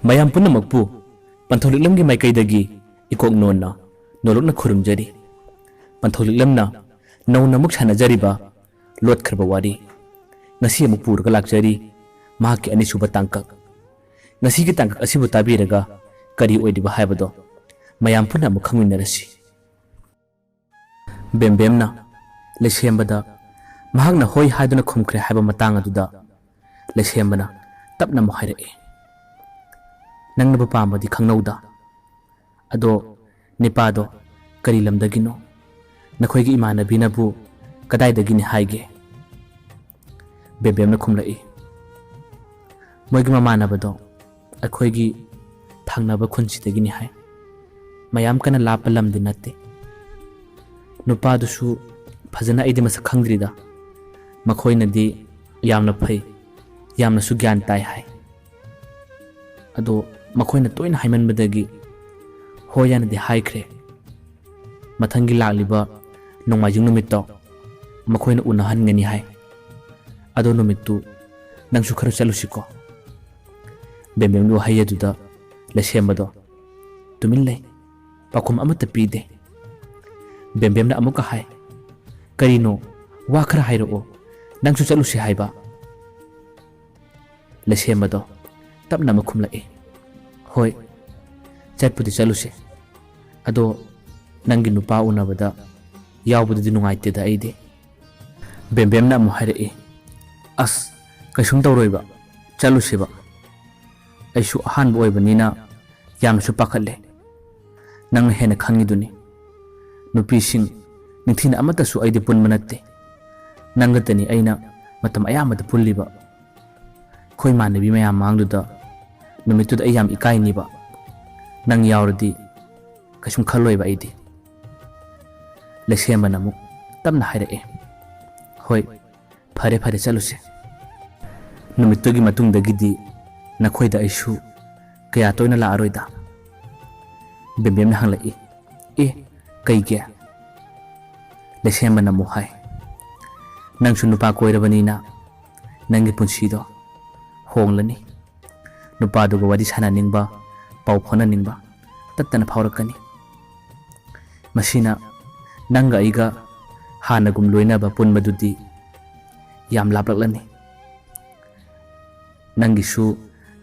mayam punamakpu Panthou Liklam gi maikaidagi ikok nonna nolokna khurumjari Panthou Liklamna nauna muk sanajariba Lotkhraba wari ngasi amuk purga lakjari mahakki anisuba tangkak ngasi gi tangkak asibu tabiraga kari oidiba haibado mayam puna amuk khangminarasi bembemna lesembada mahakna hoi haiduna khumkhre haiba matang aduda lesembana tapna mo hairae nangna pamadi khangnauda ado nipado kari lamdagino nakhoigi imanabinabu kadaidagini haige bembemna khumlai moigi mamanabado akhoigi thangnaba khunchidagini hai mayam kana lapa lamdi natte nupadusu fazana aidi masa khangdrida makhoinadi yamna phai yamna su gyan tai hai ado makhoina toina haimanbadagi hoyanadi haikhre mathangi lagliba nongmajing numitto makhoina unahan ngani hai ado numittu nangsu khara chalusiko bembemnu hayaduda lesembado tumin lei pakhum amata pide bembemna amuka hai karino wa khara hairo nangsu chalusi haiba lesembado tapna makhum lai hoi chatpudi chalusi ado nangi nupa unabada yawbudi nungaite da aide bembemna amu haire as kaisung tawroiba chalusiba aisu ahan boibanina yamsu pakhalle nang hena khangiduni nupi sing nithina amata su aide punmanatte nangatani aina matam ayamada pulliba khoi manabi mayam mangduda numitud ayam ikai niba nang yawrdi kaisung khalloiba aide lesembana mu tamna haire hoi phare phare chaluse numitugi matungdagidi nakhoida aisu kaya toina la aroida bembemna hanglai kaige lesembana mu hai nangsu nupa koirabanina nangi punsido honglani nupa duga wadi sana ningba pau phona ningba tattana phaurakani masina nanga iga hanagum loinaba punmadudi yam laplaklani nangisu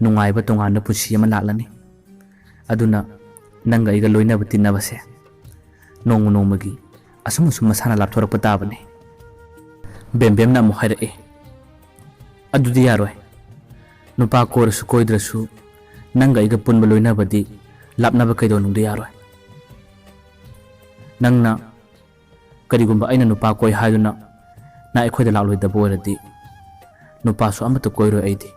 nungaiba tongana punsi ama laklani aduna nanga iga loinaba tinabase nongu nongmagi asum masana lapthorakpa tabane bembemna amu hairae adudi yaroi nupa korasu koidrasu nanga iga punba loinabadi lapnaba kaido nungdu yaroi nangna karigumba aina nupa koi haiduna na ekhoida lakloidaba oiradi nupasu amata koiroi aidi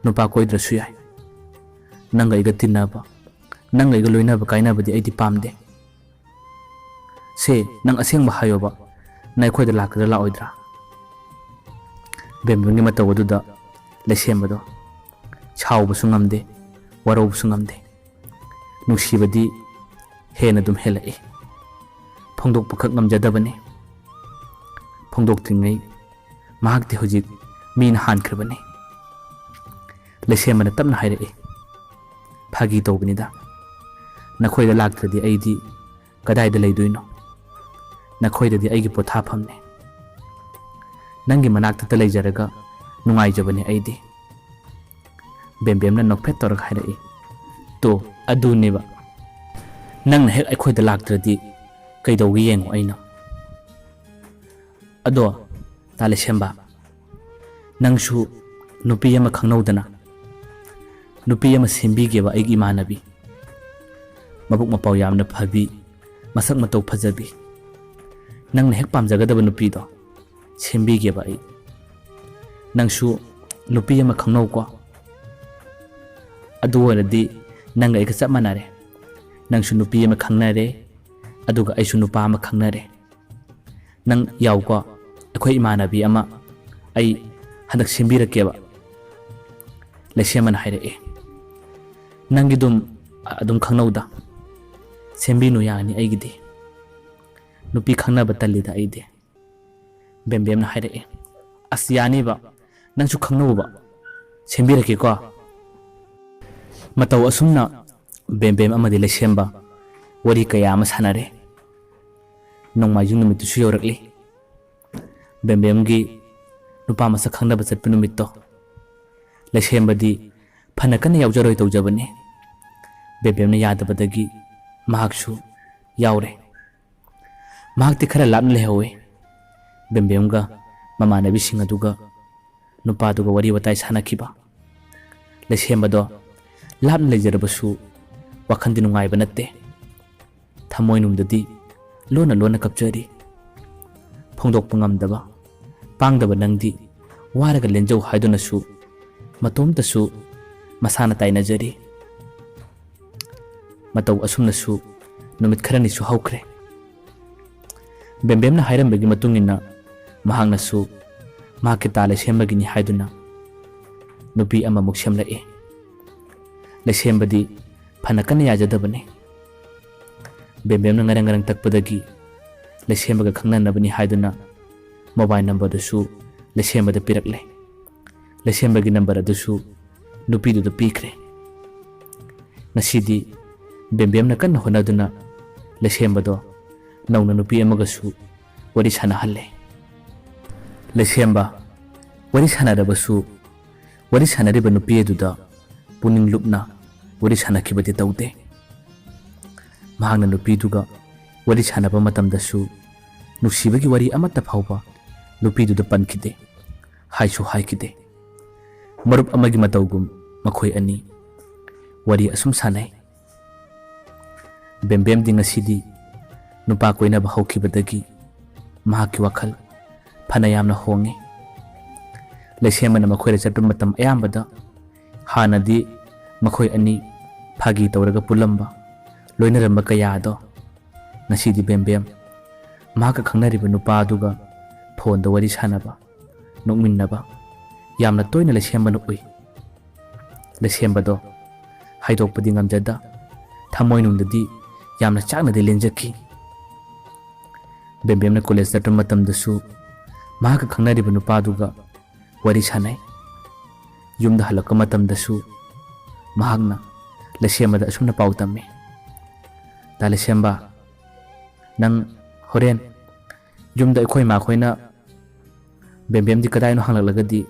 nupa koidrasu yai nanga iga tinnaba nanga iga loinaba kainabadi aidi pamde se nang asengba hayoba na ekhoida lakadra laoidra bembemni matawaduda lesembado chawbasu ngamde waraubasu ngamde nuksibadi hena dum helai phongdok pakhak ngamjadabane phongdok tringai mahakti hojik min hankrabane lesembana tamna hairae phagi tawbanida nakhoida laktradi aidi kadaida leidoino nakhoidadi aigi pothafamne nangi manakta leijaraga nungaijabane aidi bembemna nokphet torga hairae to aduneba nangna hek aikhoida laktradi kaidogi yengo aina ado tale semba nangsu nupi ama khangnaudana nupi ama sembigeba aigi imanabi mabuk mapau yamna phabi masak matau phajabi nangna hek pamjagadaba nupi do sembigeba ai nangsu nupi ama khangnau ko adu waradi nanga ika chap manare nangsu nupi ama khangnare aduga aisu nupa ama khangnare nang yaw ko akhoi imanabi ama ai hadak sembirakeba leseman hairae nangidum adum khangnauda sembinu yani aigidi nupi khangnaba talida aide bembemna hairae asyani ba nangsu khangnauba sembirake ko Matau asumna bembem amadi lesemba wari kaya ama sanare. Nongmajung numitusu yorakli. Bembemgi nupa masa khangna basat pinumito. Lesemba di panakan yaujaro ito jabane. Bembem na yadabadagi mahaksu yaure. Mahak tikhara lapna lehawe. Bembemga mamanabi singaduga nupa duga wari watai sanakiba. Lesemba do lapna lejarabasu wakhandi nungaiba natte. Thamoinumdadi lona lona kapjari. Phongdok pangamdaba pangdaba nangdi waraga lenjau haidunasu matomtasu masana tainajari. Matau asumnasu numit kharanisu haukre. Bembemna hairambagi matungina mahangnasu mahakki ta lesembagini haiduna nupi amamuk semlae. Lesembadi phanakana yajadabane. Bembemna ngarang takpadagi lesembaga khangnanabani haiduna mobile number dusu lesembada pirakle. Lesembagi number adusu nupi du pikre. Nasidi bembemna kanna honaduna lesembado nauna nupi amagasu wari sanahalle. Lesemba wari sanarabasu wari sanariba nupi eduda puning lupna wari sanakibadi taude. Mahangna nupi duga wari sanaba matamdasu nusibagi wari amata phauba nupi duda pankide haisu haikide. Marup amagi mataugum makhoi ani wari asum sanai. Bembem di ngasidi nupa koina ba haukibadagi mahaki wakhal phanayamna honge. Lesemana makhoi chapta matam ayambada hanadi makhoi ani phagi tawraga pulamba loinaramba kayado ngasidi bembem mahaka khangnariba nupa aduga phone da wari sanaba nokminnaba yamna toina lesembana ui. Lesembado haidokpadi ngamjada thamoinungdadi yamna chaknadi lenjaki. Bembemna college chapta matamdasu mahaka khangnariba nupa aduga wari sanai. Yumda halakka matamdasu mahakna lesembada asumna pau tamme. Ta lesemba nang horen yumda ikhoi ma khoina bembem di kadai no hanglagadi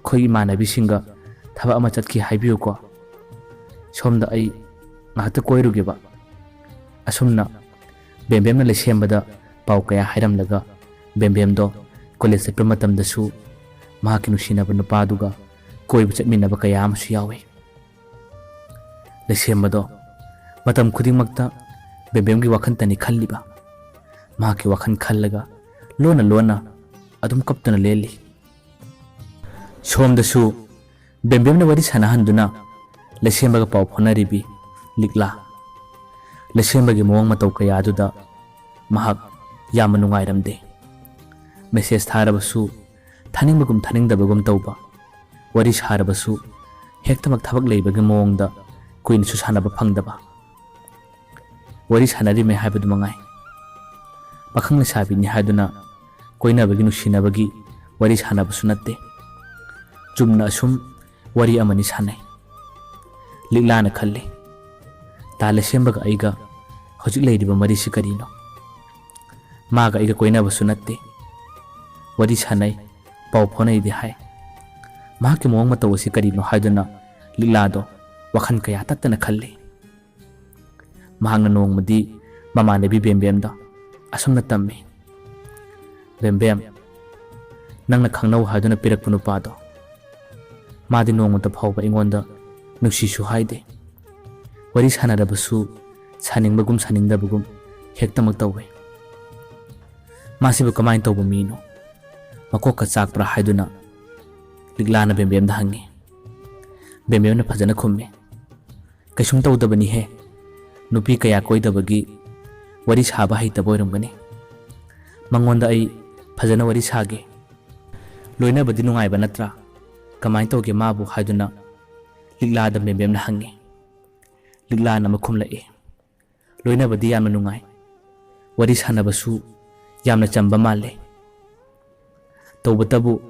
khoi manabi singa thaba ama chatki haibiu ko somda ai ngata koirugeba. Asumna bembemna lesembada pau kaya hairamlaga bembemdo college chapta matamdasu mahaki nusinaba nupa duga koibu chatminaba kaya amasu yawe. Lesembado matam khudingmakta bembemgi wakhan tani khalliba mahaki wakhan khallaga lona lona adum kaptana leli. Somdasu bembemna wari sanahanduna lesembaga pau phonaribi likla. Lesembagi mawang matau kaya aduda mahak yamna nungairamde. Message tharabasu thaningbagum thaningdabagum tauba wari sarabasu hektamak thabak leibagi mawangda kuinsu sanaba phangdaba. Wari sanari me haibadu mangai. Pakhang lesabini haiduna koinabagi nusinabagi wari sanabasu natte. Chumna asum wari amani sanai. Liklana khalle. Ta lesembaga aiga hojik leidiba marisi karino. Maga aiga koinabasu natte. Wari sanai pau phonai di hai. Mahaki mawang matau asi karino haiduna liklado wakhan kaya tattana khalle. Mahangna nongmadi mamanabi bembemda asumna tamme. Bembem nangna khangnau haiduna pirakpu nupado madi nongmata phauba ingonda nuksisu haide. Wari sanarabasu saningbagum saningdabagum hektamak tawe. Masibu kamain tawba mino makokka chakpra haiduna liklana bembemda hangi. Bembemna phajana khumme kaisum tawdabani he nupi kaya koidabagi wari saba haitaba oiramgani. Mangonda ai phajana wari sage loinabadi nungaiba natra kamain tawge mabu haiduna liklada bembemna hangi. Liklana makhumlae loinabadi yamna nungai wari sanabasu yamna chamba male. Tawbatabu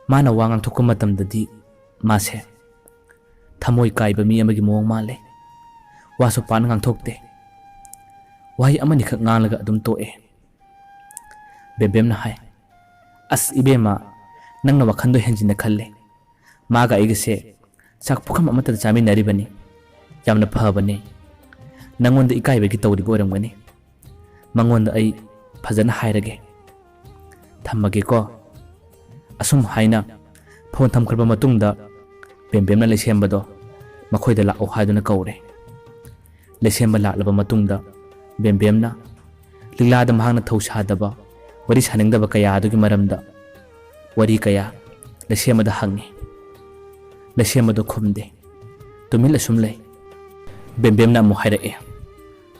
mana wangang thokko matamdadi mase Thamoi kaiba mi amagi mawang male. Waso pan ngangthokte. Wahi amani khak ngalaga adum toe. Bembem na hai. As ibema nangna wakhando henjina khalle. Maga igase sak phukam amata chami naribani. Yamna phabani. Nangonda ikaibagi tawri boramgani. Mangonda ai phajana hairage. Thammage ko. Asum haina phone thamkharba matungda bembemna lesembado makhoida la ohaduna kaure. Lesemba laklaba matungda bembemna lilada mahangna thausadaba wari saningdaba kaya adugi maramda wari kaya lesemada hangi. Lesemado khumde tumila sumlay. Bembemna amu hairae.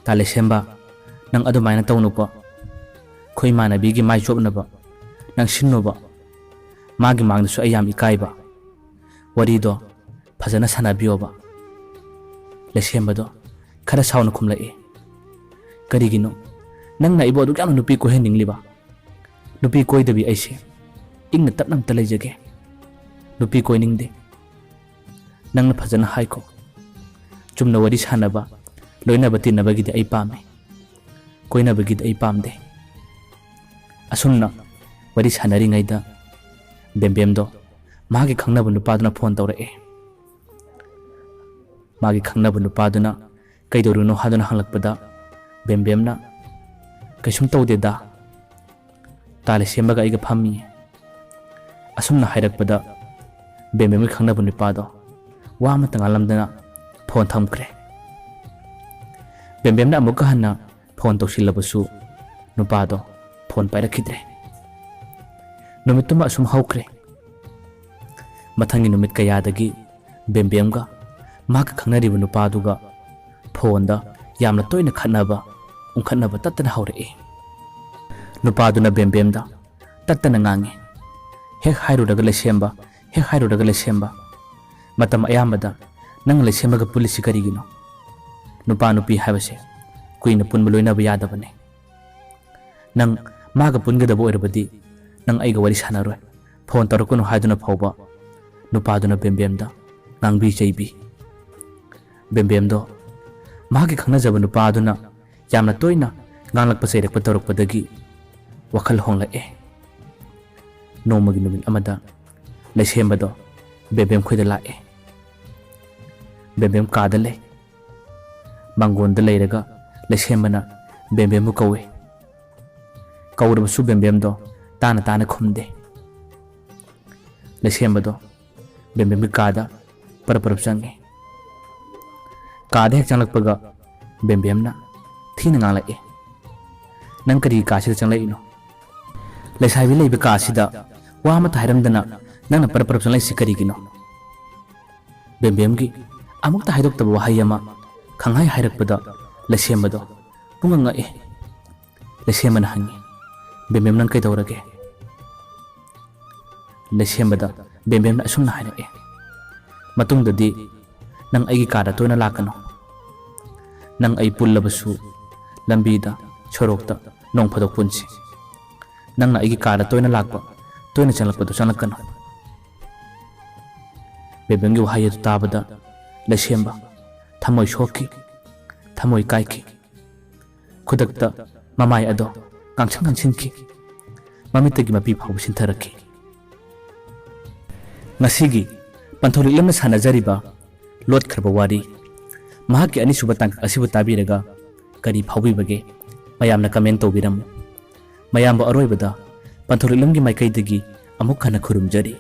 Ta lesemba nang adumaina tawnupa khoi manabigi mai jobnaba nang sinnoba magi mangdasu ayam ikaiba warido phajana sanabiyoba. Lesembado khara sauna khumlae. Karigino nangna ibo adu kyam nupi ko heningliba. Nupi koidabi aise ingna tapnam talajage. Nupi koiningde. Nangna phajana haiko. Chumna wari sanaba loinaba tinabagidi ai pame. Koinabagidi ai pamde. Asumna wari sanaringaida bembemdo magi khangnaba nupaduna phone tawrae. Magi khangnaba nupaduna kaidoruno haduna hanglakpada bembemna kaisum tawdeda. Ta lesembaga aiga phammi. Asumna hairakpada bembemgi khangnaba nupado wa amata ngalamdana phone thamkre. Bembemna amuka hanna phone tawsilabasu nupado phone pairakidre. Numituma asum haukre. Mathangi numit kayadagi bembemga maga khangnariba nupaduga phone da yamna toina khatnaba unkhatnaba tattana hauree. Nupaduna bembemda tattana ngange. Hek hairudaga lesemba hek hairudaga lesemba. Matam ayambada nang lesembaga pulisi karigino. Nupa nupi habase kuina punba loinaba yadabane. Nang maga pungadaba oirabadi nang aiga wari sanaroi phone tarakuno haiduna phauba nupaduna bembemda ngangbi jaibi. Bembemdo magi khangnajaba nupaduna yamna toina nganglakpa sairakpa tarakpadagi wakhal honglae. Nomagi numit amada lesembado bembem khoida lae. Bembem kada le. Mangonda leiraga lesembana bembemu kawe. Kaurabasu bembemdo tana tana khumde. Lesembado bembemgi kada paraparap change. Kada hek changlakpaga bembemna thina ngalae. Nang kari kasida changlaino. Lesaibi leiba kasida wa amata hairamdana nangna paraparap changlai sikarigino. Bembemgi amukta haidoktaba wahayama khanghai hairakpada lesembado pungangae. Lesembana hangi bembem nang kaidawrage. Lesembada bembemna asumna hairae. Matungdadi nang aigi kada toina lakano. Nang ai pullabasu lambida sorokta nong phadok punsi. Nang na aigi kada toina lakpa toina changlakpado changlakano. Bembemgi wahayadu tabada lesemba thamoi shoki thamoi kaiki. Khudakta mamai ado kangchang kangchinki mamitagi mapi phau sintharaki. Ngasigi Panthou Liklamna sanajariba Lotkhraba wari mahaki anisuba tangkak asibu tabiraga kari phawibage mayamna comment tawbiram. Mayamba aroibada Panthou Liklamgi maikaidagi amuk khana khurumjari.